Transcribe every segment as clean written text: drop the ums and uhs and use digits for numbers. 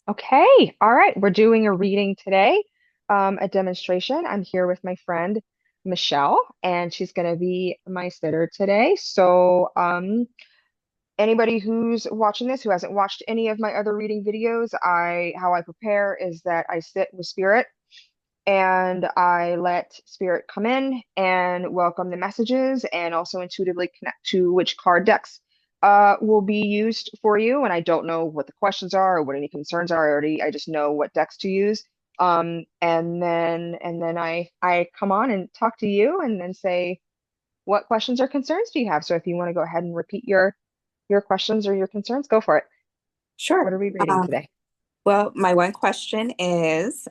Okay, all right. We're doing a reading today, a demonstration. I'm here with my friend Michelle, and she's going to be my sitter today. Anybody who's watching this who hasn't watched any of my other reading videos, how I prepare is that I sit with spirit and I let spirit come in and welcome the messages and also intuitively connect to which card decks will be used for you. And I don't know what the questions are or what any concerns are already. I just know what decks to use. And then I come on and talk to you and then say, what questions or concerns do you have? So if you want to go ahead and repeat your questions or your concerns, go for it. What Sure. are we reading Um, today? well, my one question is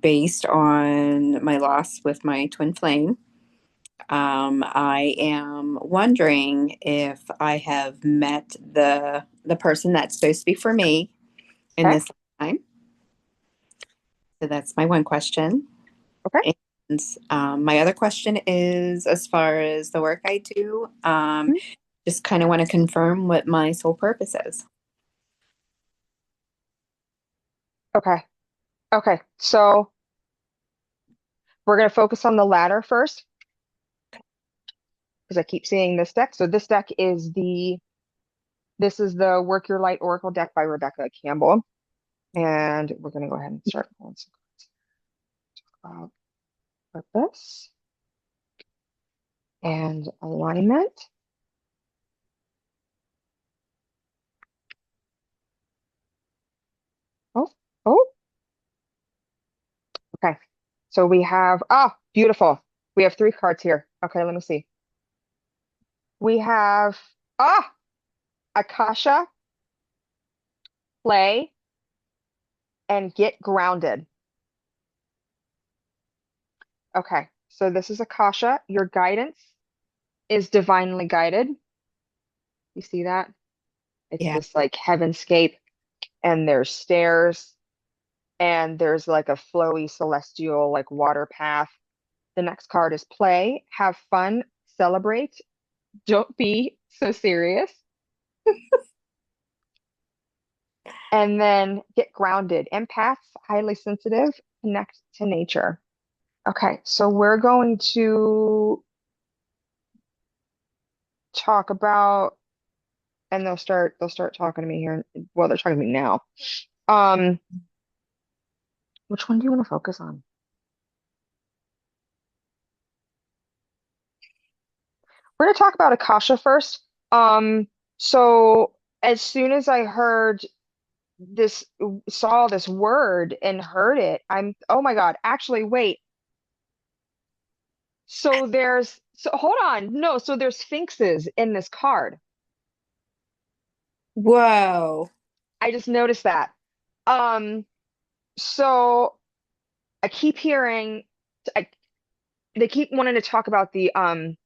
based on my loss with my twin flame. I am wondering if I have met the person that's supposed to be for me in Okay. this time. So that's my one question. Okay. And my other question is, as far as the work I do, Mhm. just kind of want to confirm what my sole purpose is. Okay. Okay. So we're going to focus on the latter first because I keep seeing this deck. So this is the Work Your Light Oracle deck by Rebecca Campbell. And we're going to go ahead and start pulling some cards about purpose and alignment. Oh, oh, okay. So we have, beautiful. We have three cards here. Okay, let me see. We have, Akasha, Play, and Get Grounded. Okay, so this is Akasha. Your guidance is divinely guided. You see that? It's Yeah. this like heavenscape, and there's stairs, and there's like a flowy celestial like water path. The next card is play, have fun, celebrate, don't be so serious, and then get grounded. Empaths, highly sensitive, connect to nature. Okay, so we're going to talk about, and they'll start talking to me here. Well, they're talking to me now. Um, which one do you want to focus on? We're going to talk about Akasha first. So as soon as I this, saw this word and heard it, oh my God, actually, wait. So hold on. No, so there's sphinxes in this card. Whoa. I just noticed that. Um, so I keep hearing, I, they keep wanting to talk about and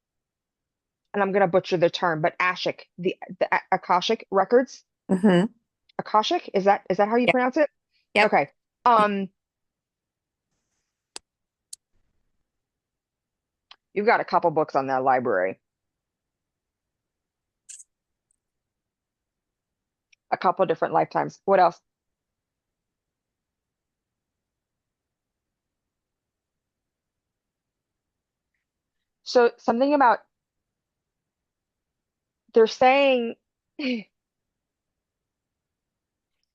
I'm gonna butcher the term, but Ashik, the Akashic records. Hmm. Akashic, is that how you Yep. pronounce it? Yep. Okay. Um, you've got a couple books on that library, a couple different lifetimes. What else? So something about they're saying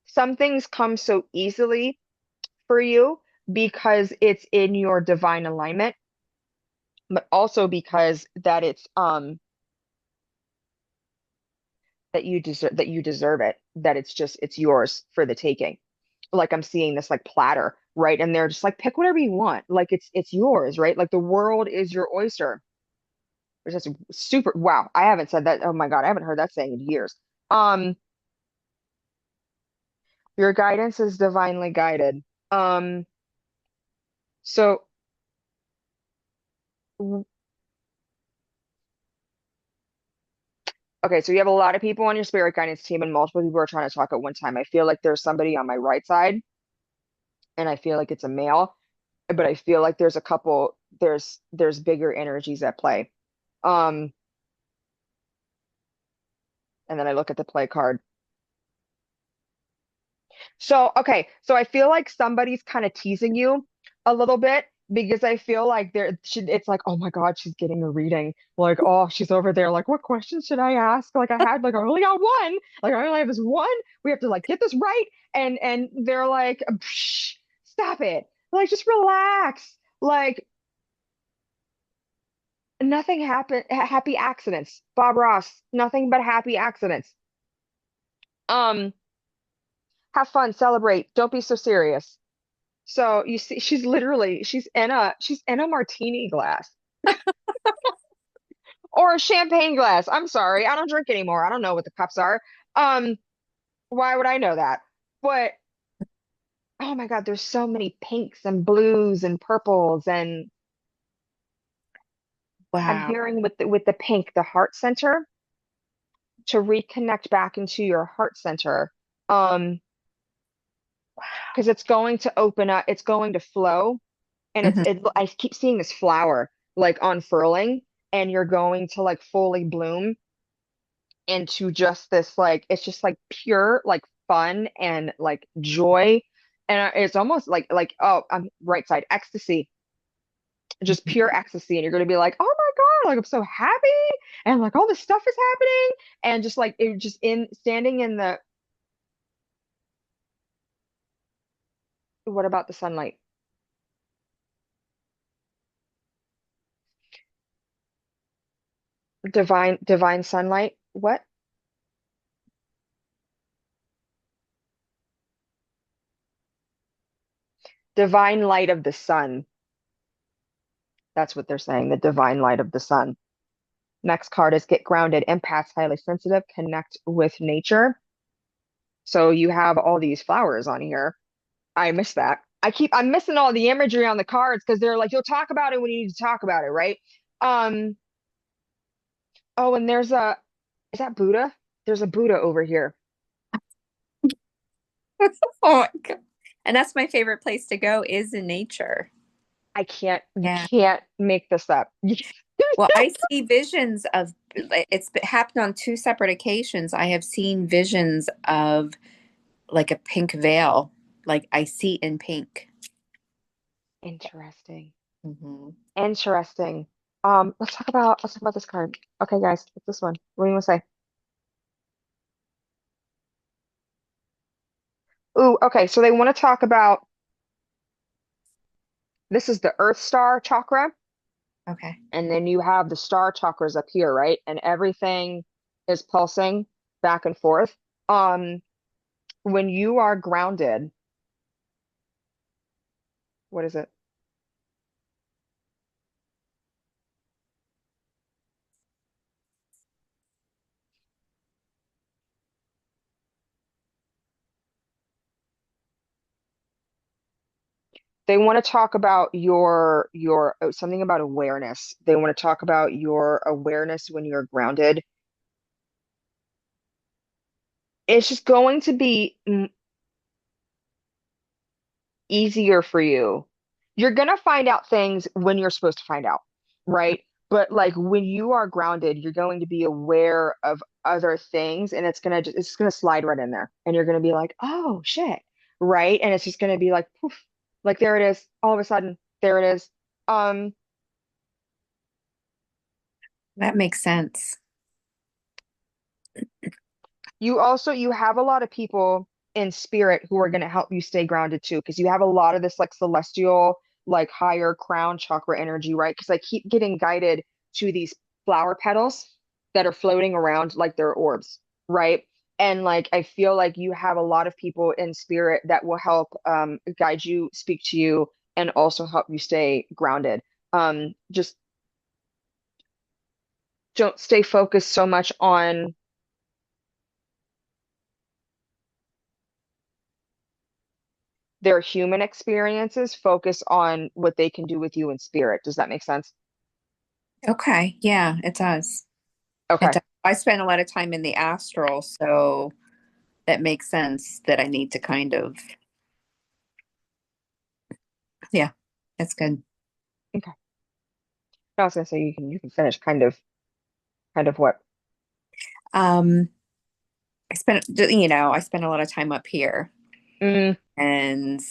some things come so easily for you because it's in your divine alignment, but also because that you deserve it, that it's yours for the taking. Like I'm seeing this like platter, right? And they're just like, pick whatever you want. Like it's yours, right? Like the world is your oyster. Which is super wow. I haven't said that. Oh my God, I haven't heard that saying in years. Um, your guidance is divinely guided. Um, so okay, so you have a lot of people on your spirit guidance team and multiple people are trying to talk at one time. I feel like there's somebody on my right side and I feel like it's a male, but I feel like there's bigger energies at play. Um, and then I look at the play card. So, okay, so I feel like somebody's kind of teasing you a little bit because I feel like it's like, oh my God, she's getting a reading. Like, oh, she's over there. Like, what questions should I ask? Like, I only got one. Like, I only have this one. We have to like get this right. And they're like, "Psh, stop it. Like, just relax. Like, nothing happened. Happy accidents. Bob Ross, nothing but happy accidents. Um, have fun, celebrate. Don't be so serious. So you see, she's in a martini glass or a champagne glass. I'm sorry, I don't drink anymore. I don't know what the cups are. Um, why would I know that? But oh my God, there's so many pinks and blues and purples, and I'm Wow. hearing with the pink, the heart center to reconnect back into your heart center. Um, because it's going to open up, it's going to flow, and Mhm. I keep seeing this flower like unfurling, and you're going to like fully bloom into just this like it's just like pure like fun and like joy, and it's almost like oh, I'm right side ecstasy, just pure ecstasy, and you're going to be like, oh my God, like I'm so happy, and like all this stuff is happening, and just like it just in standing in the, what about the sunlight? Divine sunlight, what? Divine light of the sun, that's what they're saying, the divine light of the sun. Next card is get grounded. Empaths, highly sensitive, connect with nature. So you have all these flowers on here. I miss that. I'm missing all the imagery on the cards because they're like, you'll talk about it when you need to talk about it, right? Um, oh, and is that Buddha? There's a Buddha over here. Oh my God. And that's my favorite place to go is in nature. You Yeah. can't make this up. Well, I see visions of it's happened on two separate occasions. I have seen visions of like a pink veil, like I see in pink. Interesting. Hmm. Interesting. Let's talk about this card. Okay, guys, it's this one. What do you want to say? Ooh, okay, so they want to talk about, this is the Earth Star chakra. Okay. And then you have the star chakras up here, right? And everything is pulsing back and forth. Um, when you are grounded, what is it? They want to talk about something about awareness. They want to talk about your awareness when you're grounded. It's just going to be easier for you. You're gonna find out things when you're supposed to find out, right? But like when you are grounded, you're going to be aware of other things, and it's just gonna slide right in there, and you're gonna be like, oh shit, right? And it's just gonna be like poof, like there it is, all of a sudden, there it is. Um, That makes sense. you have a lot of people in spirit who are going to help you stay grounded too, because you have a lot of this like celestial, like higher crown chakra energy, right? Because I keep getting guided to these flower petals that are floating around like they're orbs, right? And like I feel like you have a lot of people in spirit that will help guide you, speak to you, and also help you stay grounded. Just don't stay focused so much on their human experiences, focus on what they can do with you in spirit. Does that make sense? Okay. Yeah, it does. It Okay. does. I spend a lot of time in the astral, so that makes sense that I need to kind of, yeah, that's good. Okay. I was gonna say you can finish kind of what? Um, I spent a lot of time up here. Mm, And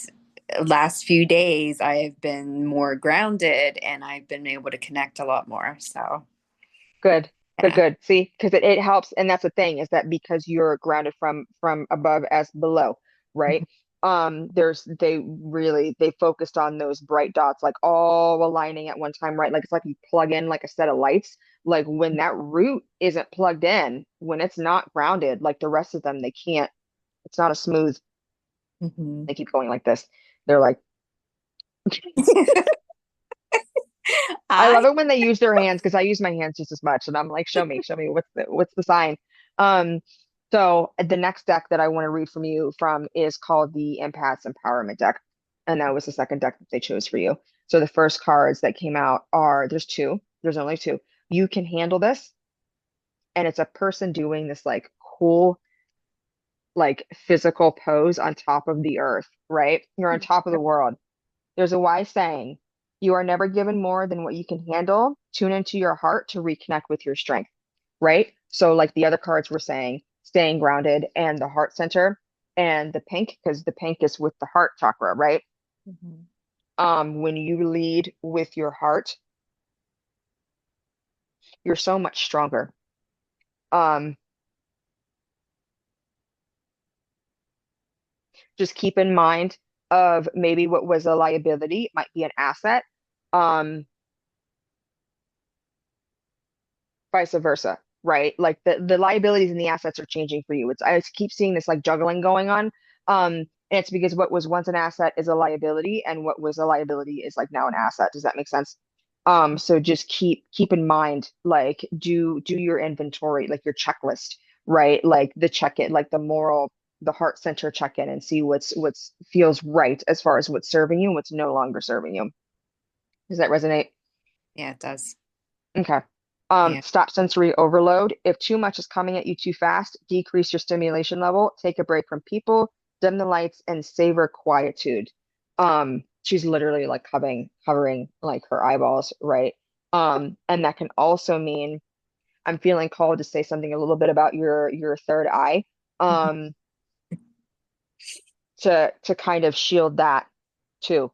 last few days, I have been more grounded and I've been able to connect a lot more. So, good, good, yeah. good. See, because it helps, and that's the thing is that because you're grounded from above as below, right? They focused on those bright dots, like all aligning at one time, right? Like it's like you plug in like a set of lights. Like when that root isn't plugged in, when it's not grounded, like the rest of them, they can't. It's not a smooth. Mhm. They keep going like this. They're like. I I love it when they use their hands because I use my hands just as much, and I'm like, show me, what's the sign? Um, so the next deck that I want to read from you from is called the Empath's Empowerment deck, and that was the second deck that they chose for you. So the first cards that came out are there's two. There's only two. You can handle this, and it's a person doing this like cool like physical pose on top of the earth, right? You're on top of the world. There's a wise saying, you are never given more than what you can handle. Tune into your heart to reconnect with your strength, right? So, like the other cards were saying, staying grounded and the heart center and the pink, because the pink is with the heart chakra, right? Mhm. When you lead with your heart, you're so much stronger. Um, just keep in mind of maybe what was a liability, it might be an asset. Um, vice versa, right? Like the liabilities and the assets are changing for you. It's I just keep seeing this like juggling going on. And it's because what was once an asset is a liability, and what was a liability is like now an asset. Does that make sense? So just keep in mind, like do your inventory, like your checklist, right? Like the check it, like the moral, the heart center check in and see what's feels right as far as what's serving you and what's no longer serving you. Does that resonate? Yeah, it does. Okay. Yeah. Stop sensory overload. If too much is coming at you too fast, decrease your stimulation level, take a break from people, dim the lights, and savor quietude. She's literally like hovering like her eyeballs, right? And that can also mean I'm feeling called to say something a little bit about your third eye, Mhm. um, to kind of shield that too.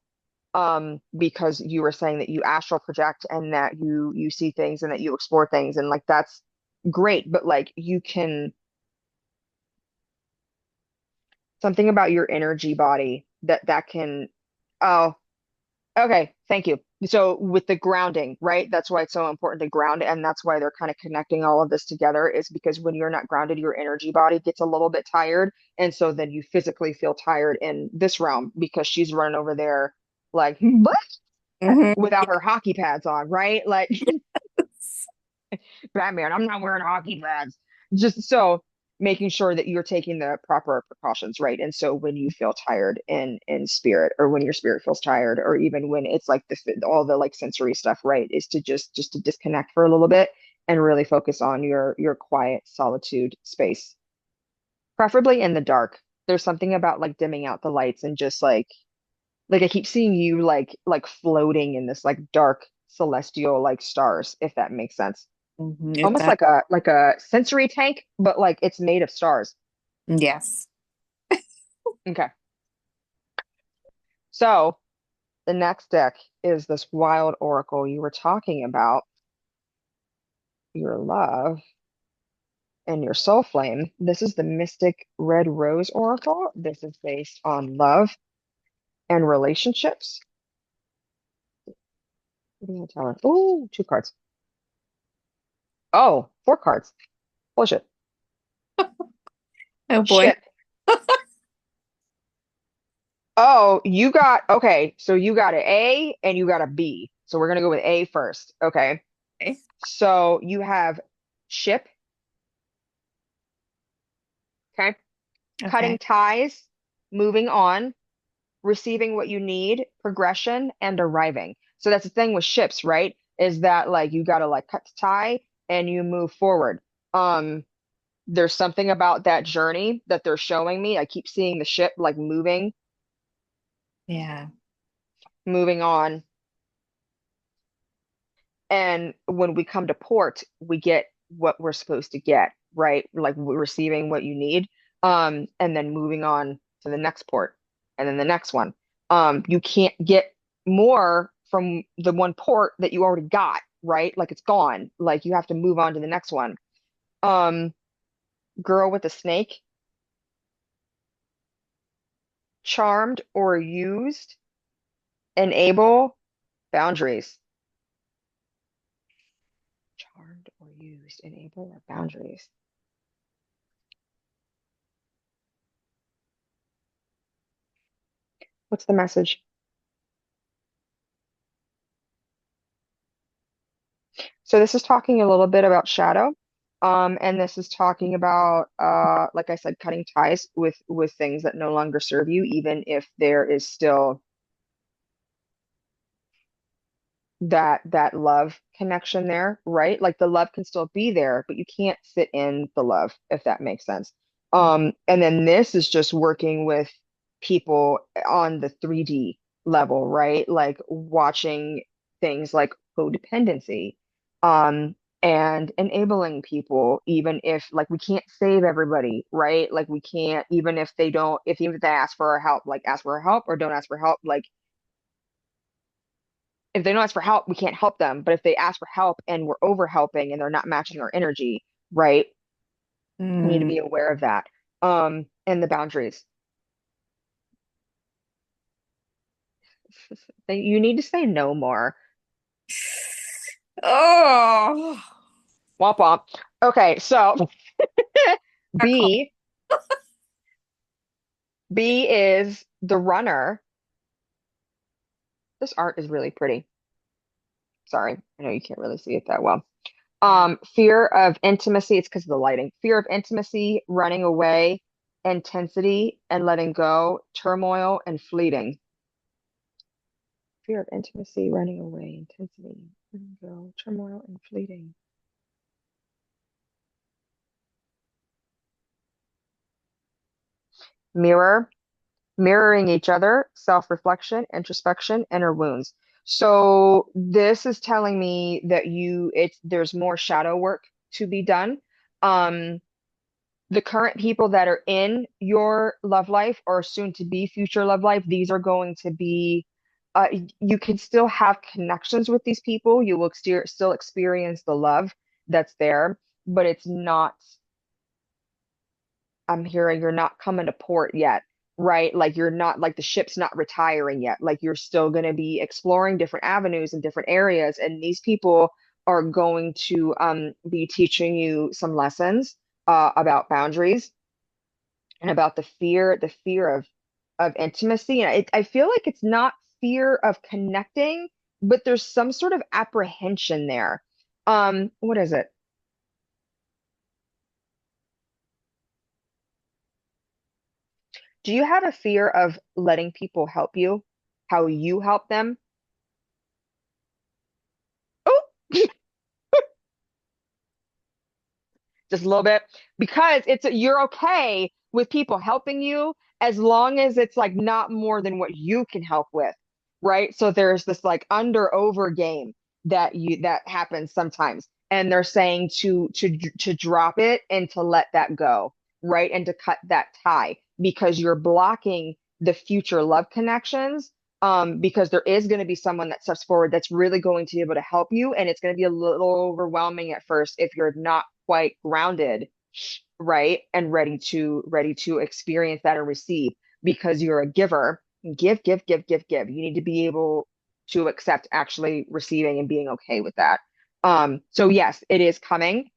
Because you were saying that you astral project and that you see things and that you explore things and like that's great, but like you can something about your energy body that can oh, okay, thank you. So with the grounding, right? That's why it's so important to ground, and that's why they're kind of connecting all of this together is because when you're not grounded, your energy body gets a little bit tired, and so then you physically feel tired in this realm because she's running over there like Mhm. without her hockey pads on, right? Like Batman, I'm not wearing hockey pads. Just so making sure that you're taking the proper precautions, right? And so when you feel tired in spirit, or when your spirit feels tired, or even when it's like all the like sensory stuff, right, is to just to disconnect for a little bit and really focus on your quiet solitude space, preferably in the dark. There's something about like dimming out the lights and just like I keep seeing you like floating in this like dark celestial like stars, if that makes sense. Mhm. It Almost does. like a sensory tank, but like it's made of stars. Yes. Okay. So the next deck is this wild oracle you were talking about, your love and your soul flame. This is the Mystic Red Rose Oracle. This is based on love and relationships. What do you tell her? Oh, two cards. Oh, four cards. Bullshit. Oh boy. Shit. Oh, you got okay. So you got an A and you got a B. So we're gonna go with A first. Okay. Okay. So you have ship, okay? Okay. Cutting ties, moving on, receiving what you need, progression, and arriving. So that's the thing with ships, right? Is that like you gotta like cut the tie and you move forward. Um, there's something about that journey that they're showing me. I keep seeing the ship like Yeah. moving on. And when we come to port, we get what we're supposed to get, right? Like we're receiving what you need, and then moving on to the next port and then the next one. You can't get more from the one port that you already got, right? Like it's gone. Like you have to move on to the next one. Um, Girl with a snake, charmed or used, enable boundaries. Charmed or used, enable or boundaries. What's the message? So this is talking a little bit about shadow. And this is talking about, like I said, cutting ties with things that no longer serve you, even if there is still that love connection there, right? Like the love can still be there, but you can't sit in the love, if that makes sense. And then this is just working with people on the 3D level, right? Like watching things like codependency, and enabling people, even if like we can't save everybody, right? Like we can't, even if they don't, if even if they ask for our help, like ask for our help or don't ask for help, like if they don't ask for help, we can't help them. But if they ask for help and we're over helping and they're not matching our energy, right? We need to Mm. be aware of that. And the boundaries. You need to say no more. Oh, Womp womp. Okay, so Nicole. B B is the runner. This art is really pretty. Sorry, I know you can't really see it that well. Yeah. Fear of intimacy, it's because of the lighting. Fear of intimacy, running away, intensity and letting go, turmoil and fleeting. Fear of intimacy, running away, intensity, letting go, turmoil and fleeting. Mirror, mirroring each other, self-reflection, introspection, inner wounds. So this is telling me that there's more shadow work to be done. Um, the current people that are in your love life or soon to be future love life, these are going to be, you can still have connections with these people. You will still experience the love that's there, but it's not, I'm hearing you're not coming to port yet, right? Like you're not, like the ship's not retiring yet. Like you're still going to be exploring different avenues and different areas. And these people are going to be teaching you some lessons about boundaries and about the fear of intimacy. And I feel like it's not fear of connecting, but there's some sort of apprehension there. What is it? Do you have a fear of letting people help you, how you help them? Oh, just a little bit, because you're okay with people helping you as long as it's like not more than what you can help with, right? So there's this like under over game that happens sometimes, and they're saying to drop it and to let that go, right? And to cut that tie because you're blocking the future love connections. Because there is going to be someone that steps forward that's really going to be able to help you, and it's going to be a little overwhelming at first if you're not quite grounded, right? And ready to experience that and receive because you're a giver. Give, give, give, give, give. You need to be able to accept actually receiving and being okay with that. So yes, it is coming.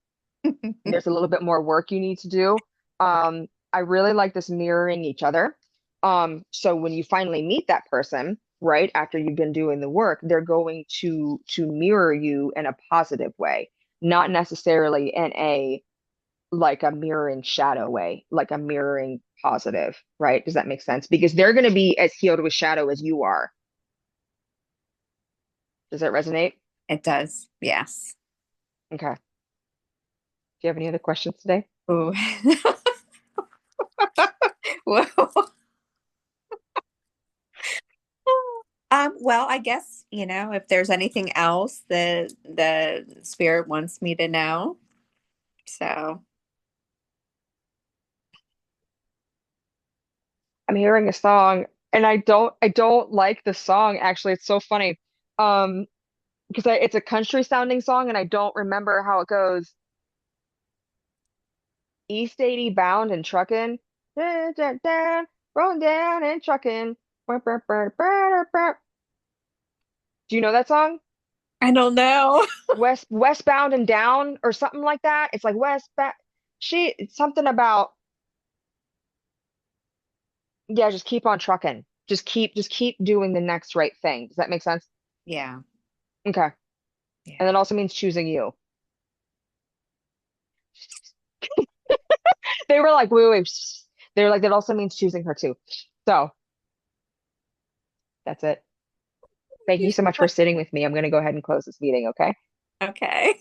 There's a little bit more work you need to do. I really like this mirroring each other. So when you finally meet that person, right, after you've been doing the work, they're going to mirror you in a positive way, not necessarily in a like a mirroring shadow way, like a mirroring positive, right? Does that make sense? Because they're going to be as healed with shadow as you are. Does that resonate? It does. Yes. Okay. Do you have any other questions today? Ooh. Well, well, I guess, if there's anything else that the spirit wants me to know. So, I'm hearing a song and I don't like the song actually. It's so funny. Um, because it's a country sounding song and I don't remember how it goes. East 80 bound and trucking. Dun, dun, dun, rolling down and trucking. Burr, burr, burr, burr, burr. Do you know that song? I don't know. Westbound and down or something like that. It's like westbound. It's something about yeah, just keep on trucking. Just keep doing the next right thing. Does that make sense? Yeah, Okay. And yeah. that also means choosing you. They were like, wait, wait, wait. They were like, that also means choosing her too. So that's it. Thank You you so much for should- sitting with me. I'm going to go ahead and close this meeting, okay? Okay.